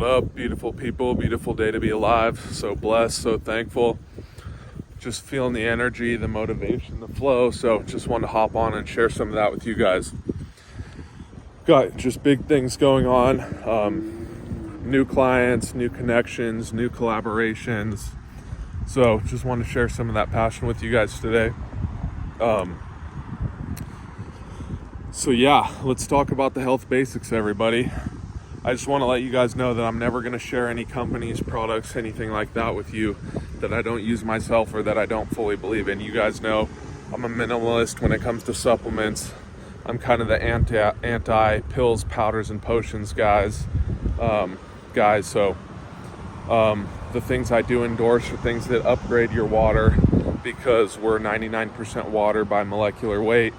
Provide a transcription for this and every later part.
up, beautiful people? Beautiful day to be alive. So blessed, so thankful. Just feeling the energy, the motivation, the flow. So just wanted to hop on and share some of that with you guys. Got just big things going on. New clients, new connections, new collaborations. So just want to share some of that passion with you guys today. So yeah, let's talk about the health basics, everybody. I just want to let you guys know that I'm never going to share any companies, products, anything like that with you that I don't use myself or that I don't fully believe in. You guys know I'm a minimalist when it comes to supplements. I'm kind of the anti pills, powders, and potions guys. So the things I do endorse are things that upgrade your water, because we're 99% water by molecular weight.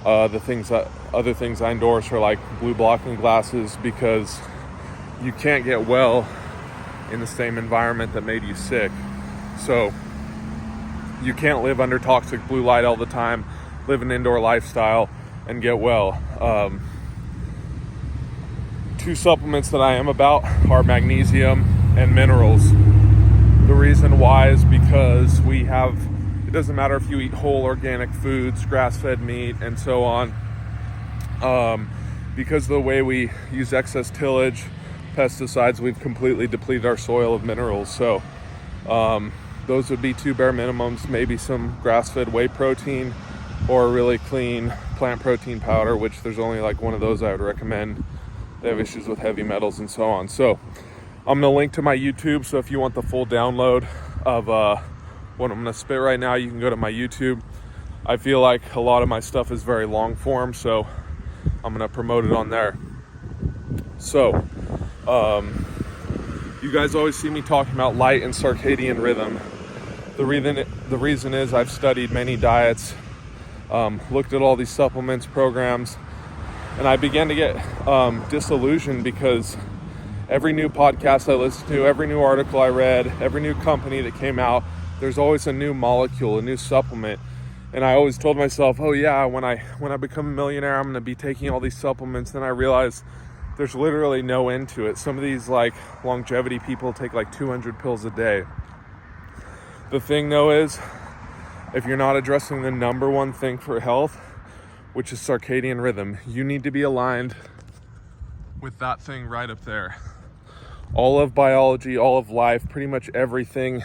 Other things I endorse are like blue blocking glasses, because you can't get well in the same environment that made you sick. So you can't live under toxic blue light all the time, live an indoor lifestyle, and get well. Two supplements that I am about are magnesium and minerals. The reason why is because it doesn't matter if you eat whole organic foods, grass-fed meat, and so on. Because of the way we use excess tillage, pesticides, we've completely depleted our soil of minerals. So those would be two bare minimums, maybe some grass-fed whey protein or a really clean plant protein powder, which there's only like one of those I would recommend. They have issues with heavy metals and so on. So I'm going to link to my YouTube, so if you want the full download of what I'm going to spit right now, you can go to my YouTube. I feel like a lot of my stuff is very long form, so I'm going to promote it on there. So you guys always see me talking about light and circadian rhythm. The reason is I've studied many diets, looked at all these supplements, programs, and I began to get disillusioned, because every new podcast I listened to, every new article I read, every new company that came out, there's always a new molecule, a new supplement. And I always told myself, oh yeah, when I become a millionaire, I'm going to be taking all these supplements. Then I realized there's literally no end to it. Some of these like longevity people take like 200 pills a day. The thing though is, if you're not addressing the number one thing for health, which is circadian rhythm, you need to be aligned with that thing right up there. All of biology, all of life, pretty much everything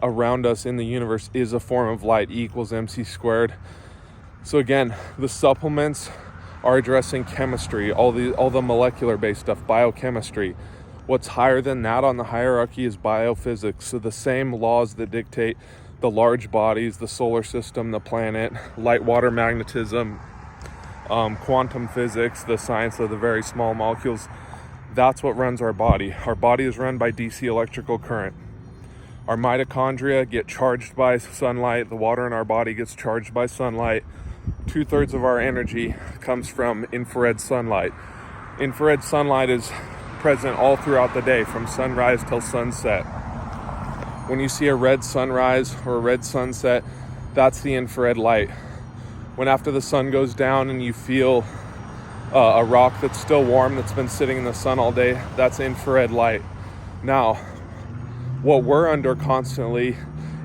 around us in the universe is a form of light. E equals MC squared. So again, the supplements are addressing chemistry, all the molecular based stuff, biochemistry. What's higher than that on the hierarchy is biophysics. So the same laws that dictate the large bodies, the solar system, the planet, light, water, magnetism, quantum physics, the science of the very small molecules, that's what runs our body. Our body is run by DC electrical current. Our mitochondria get charged by sunlight. The water in our body gets charged by sunlight. 2/3 of our energy comes from infrared sunlight. Infrared sunlight is present all throughout the day, from sunrise till sunset. When you see a red sunrise or a red sunset, that's the infrared light. When after the sun goes down and you feel a rock that's still warm, that's been sitting in the sun all day, that's infrared light. Now, what we're under constantly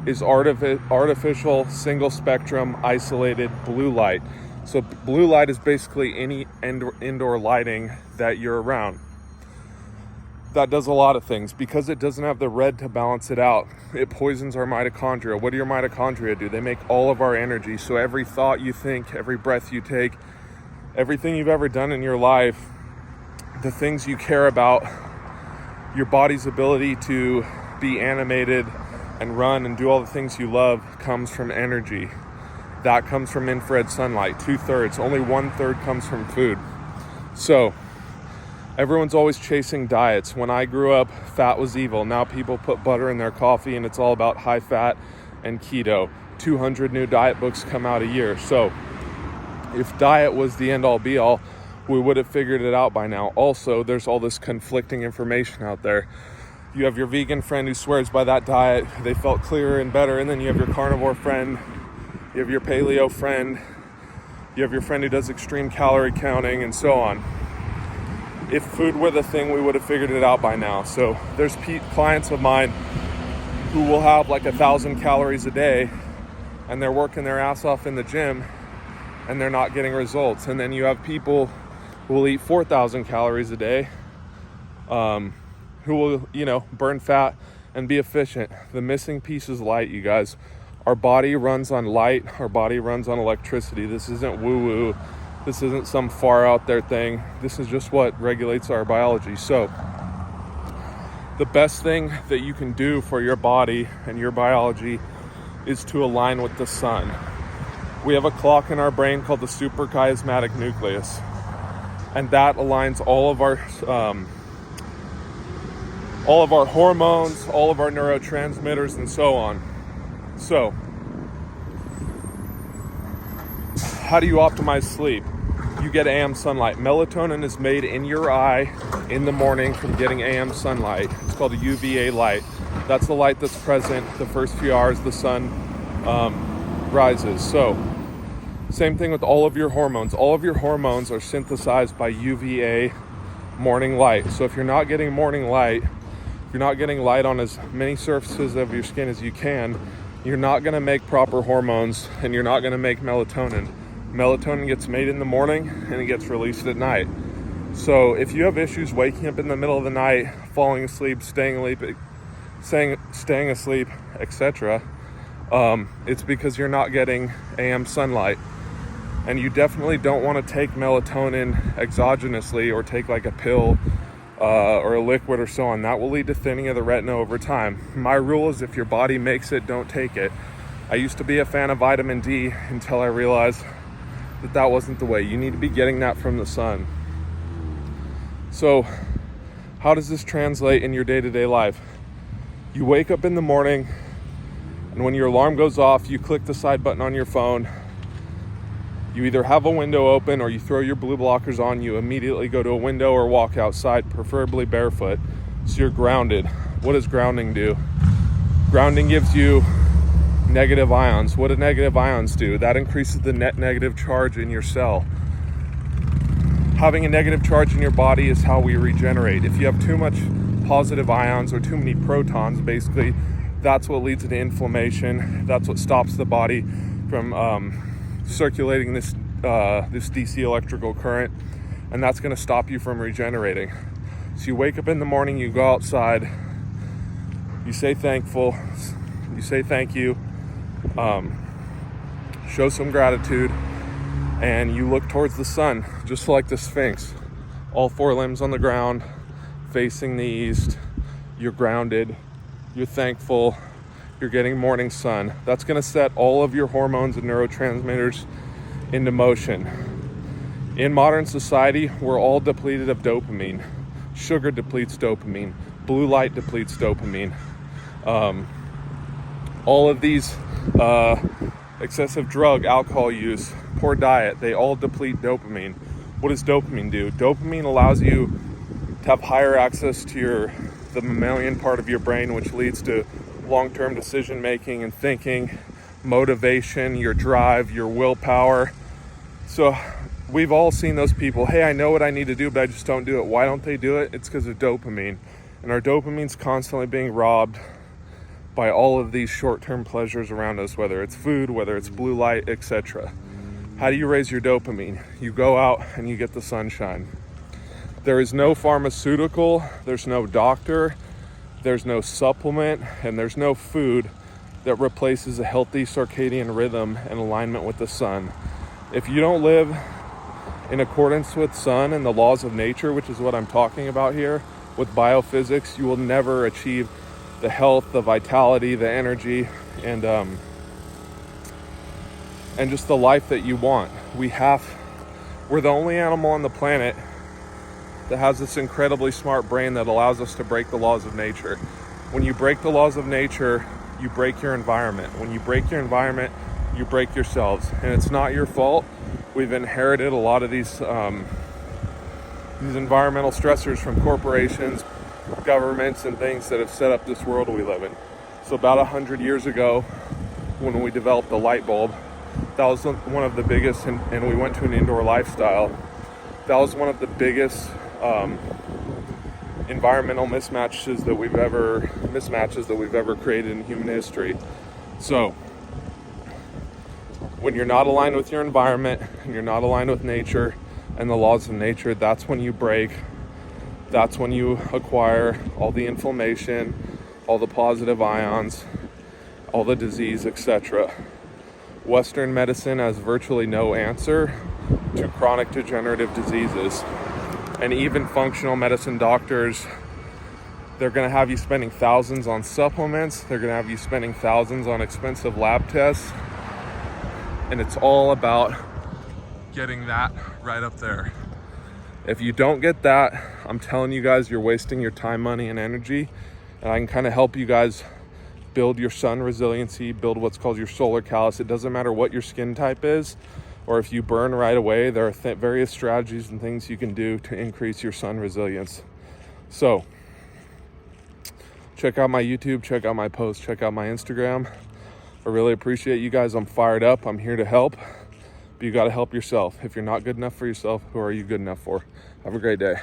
is artificial single spectrum isolated blue light. So blue light is basically any indoor lighting that you're around. That does a lot of things. Because it doesn't have the red to balance it out, it poisons our mitochondria. What do your mitochondria do? They make all of our energy. So every thought you think, every breath you take, everything you've ever done in your life, the things you care about, your body's ability to be animated and run and do all the things you love comes from energy. That comes from infrared sunlight, 2/3. Only 1/3 comes from food. So everyone's always chasing diets. When I grew up, fat was evil. Now people put butter in their coffee and it's all about high fat and keto. 200 new diet books come out a year. So if diet was the end all be all, we would have figured it out by now. Also, there's all this conflicting information out there. You have your vegan friend who swears by that diet, they felt clearer and better. And then you have your carnivore friend, you have your paleo friend, you have your friend who does extreme calorie counting, and so on. If food were the thing, we would have figured it out by now. So there's clients of mine who will have like 1,000 calories a day, and they're working their ass off in the gym and they're not getting results. And then you have people who will eat 4,000 calories a day, who will, burn fat and be efficient. The missing piece is light, you guys. Our body runs on light. Our body runs on electricity. This isn't woo-woo. This isn't some far out there thing. This is just what regulates our biology. So the best thing that you can do for your body and your biology is to align with the sun. We have a clock in our brain called the suprachiasmatic nucleus, and that aligns all of our hormones, all of our neurotransmitters, and so on. So, how do you optimize sleep? You get AM sunlight. Melatonin is made in your eye in the morning from getting AM sunlight. It's called a UVA light. That's the light that's present the first few hours the sun rises. So, same thing with all of your hormones. All of your hormones are synthesized by UVA morning light. So if you're not getting morning light, if you're not getting light on as many surfaces of your skin as you can, you're not going to make proper hormones, and you're not going to make melatonin. Melatonin gets made in the morning and it gets released at night. So if you have issues waking up in the middle of the night, falling asleep, staying asleep, etc., it's because you're not getting AM sunlight. And you definitely don't want to take melatonin exogenously or take like a pill or a liquid or so on. That will lead to thinning of the retina over time. My rule is if your body makes it, don't take it. I used to be a fan of vitamin D until I realized that wasn't the way. You need to be getting that from the sun. So how does this translate in your day-to-day life? You wake up in the morning, and when your alarm goes off, you click the side button on your phone. You either have a window open or you throw your blue blockers on. You immediately go to a window or walk outside, preferably barefoot, so you're grounded. What does grounding do? Grounding gives you negative ions. What do negative ions do? That increases the net negative charge in your cell. Having a negative charge in your body is how we regenerate. If you have too much positive ions or too many protons, basically, that's what leads to inflammation. That's what stops the body from circulating this DC electrical current, and that's going to stop you from regenerating. So you wake up in the morning, you go outside, you say thank you, show some gratitude, and you look towards the sun, just like the Sphinx. All four limbs on the ground, facing the east. You're grounded, you're thankful, you're getting morning sun. That's going to set all of your hormones and neurotransmitters into motion. In modern society, we're all depleted of dopamine. Sugar depletes dopamine. Blue light depletes dopamine. All of these excessive drug, alcohol use, poor diet, they all deplete dopamine. What does dopamine do? Dopamine allows you to have higher access to the mammalian part of your brain, which leads to long-term decision making and thinking, motivation, your drive, your willpower. So we've all seen those people. Hey, I know what I need to do, but I just don't do it. Why don't they do it? It's because of dopamine. And our dopamine's constantly being robbed by all of these short-term pleasures around us, whether it's food, whether it's blue light, etc. How do you raise your dopamine? You go out and you get the sunshine. There is no pharmaceutical, there's no doctor, there's no supplement, and there's no food that replaces a healthy circadian rhythm and alignment with the sun. If you don't live in accordance with sun and the laws of nature, which is what I'm talking about here, with biophysics, you will never achieve the health, the vitality, the energy, and just the life that you want. We're the only animal on the planet that has this incredibly smart brain that allows us to break the laws of nature. When you break the laws of nature, you break your environment. When you break your environment, you break yourselves. And it's not your fault. We've inherited a lot of these environmental stressors from corporations, governments, and things that have set up this world we live in. So about 100 years ago, when we developed the light bulb, that was one of the biggest, and we went to an indoor lifestyle. That was one of the biggest environmental mismatches that we've ever created in human history. So when you're not aligned with your environment and you're not aligned with nature and the laws of nature, that's when you break. That's when you acquire all the inflammation, all the positive ions, all the disease, etc. Western medicine has virtually no answer to chronic degenerative diseases. And even functional medicine doctors, they're going to have you spending thousands on supplements. They're going to have you spending thousands on expensive lab tests. And it's all about getting that right up there. If you don't get that, I'm telling you guys, you're wasting your time, money, and energy. And I can kind of help you guys build your sun resiliency, build what's called your solar callus. It doesn't matter what your skin type is, or if you burn right away, there are various strategies and things you can do to increase your sun resilience. So check out my YouTube, check out my posts, check out my Instagram. I really appreciate you guys. I'm fired up. I'm here to help. But you got to help yourself. If you're not good enough for yourself, who are you good enough for? Have a great day.